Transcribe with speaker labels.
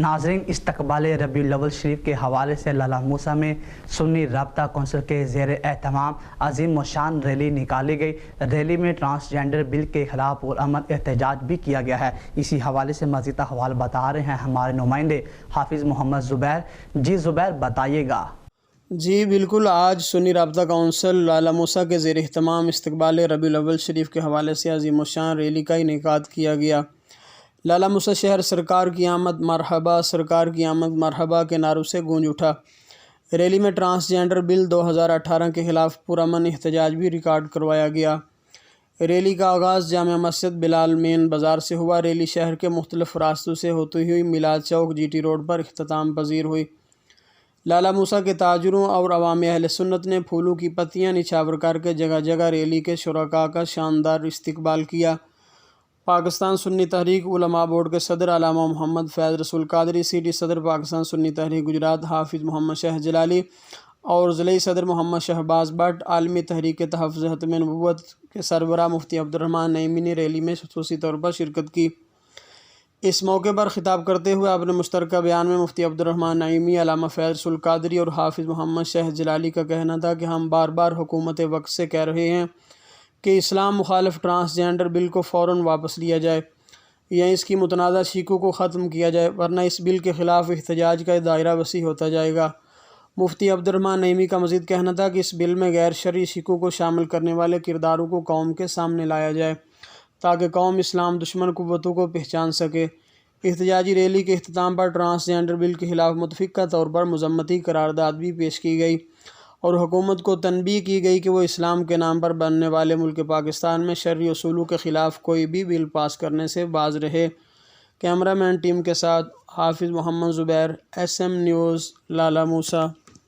Speaker 1: ناظرین، استقبال ربیع الاول شریف کے حوالے سے لالہ موسیٰ میں سنی رابطہ کونسل کے زیر اہتمام عظیم الشان ریلی نکالی گئی۔ ریلی میں ٹرانسجینڈر بل کے خلاف پرامن احتجاج بھی کیا گیا ہے۔ اسی حوالے سے مزید احوال بتا رہے ہیں ہمارے نمائندے حافظ محمد زبیر۔ جی زبیر، بتائیے گا۔
Speaker 2: جی بالکل، آج سنی رابطہ کونسل لالہ موسیٰ کے زیر اہتمام استقبال ربیع الاول شریف کے حوالے سے عظیم الشان ریلی کا انعقاد کیا گیا۔ لالہ موسیٰ شہر سرکار کی آمد مرحبا، سرکار کی آمد مرحبا کے نعروں سے گونج اٹھا۔ ریلی میں ٹرانسجینڈر بل 2018 کے خلاف پرامن احتجاج بھی ریکارڈ کروایا گیا۔ ریلی کا آغاز جامع مسجد بلال مین بازار سے ہوا۔ ریلی شہر کے مختلف راستوں سے ہوتی ہوئی میلاد چوک جی ٹی روڈ پر اختتام پذیر ہوئی۔ لالہ موسیٰ کے تاجروں اور عوام اہل سنت نے پھولوں کی پتیاں نچھاور کر کے جگہ جگہ ریلی کے شرکاء کا شاندار استقبال کیا۔ پاکستان سنی تحریک علماء بورڈ کے صدر علامہ محمد فیض رسول قادری، سی ڈی صدر پاکستان سنی تحریک گجرات حافظ محمد شاہ جلالی اور ضلعی صدر محمد شہباز بٹ، عالمی تحریک تحفظ ختم نبوت کے سربراہ مفتی عبدالرحمن نعیمی نے ریلی میں خصوصی طور پر شرکت کی۔ اس موقع پر خطاب کرتے ہوئے اپنے مشترکہ بیان میں مفتی عبدالرحمن نعیمی، علامہ فیض رسول قادری اور حافظ محمد شاہ جلالی کا کہنا تھا کہ ہم بار بار حکومت وقت سے کہہ رہے ہیں کہ اسلام مخالف ٹرانسجینڈر بل کو فوراً واپس لیا جائے یا اس کی متنازع شقوں کو ختم کیا جائے، ورنہ اس بل کے خلاف احتجاج کا دائرہ وسیع ہوتا جائے گا۔ مفتی عبدالرحمن نعیمی کا مزید کہنا تھا کہ اس بل میں غیر شرعی شقوں کو شامل کرنے والے کرداروں کو قوم کے سامنے لایا جائے تاکہ قوم اسلام دشمن قوتوں کو پہچان سکے۔ احتجاجی ریلی کے اختتام پر ٹرانسجینڈر بل کے خلاف متفقہ طور پر مذمتی قرارداد بھی پیش کی گئی اور حکومت کو تنبیہ کی گئی کہ وہ اسلام کے نام پر بننے والے ملک پاکستان میں شرعی اصولوں کے خلاف کوئی بھی بل پاس کرنے سے باز رہے۔ کیمرہ مین ٹیم کے ساتھ حافظ محمد زبیر، ایس ایم نیوز، لالہ موسیٰ۔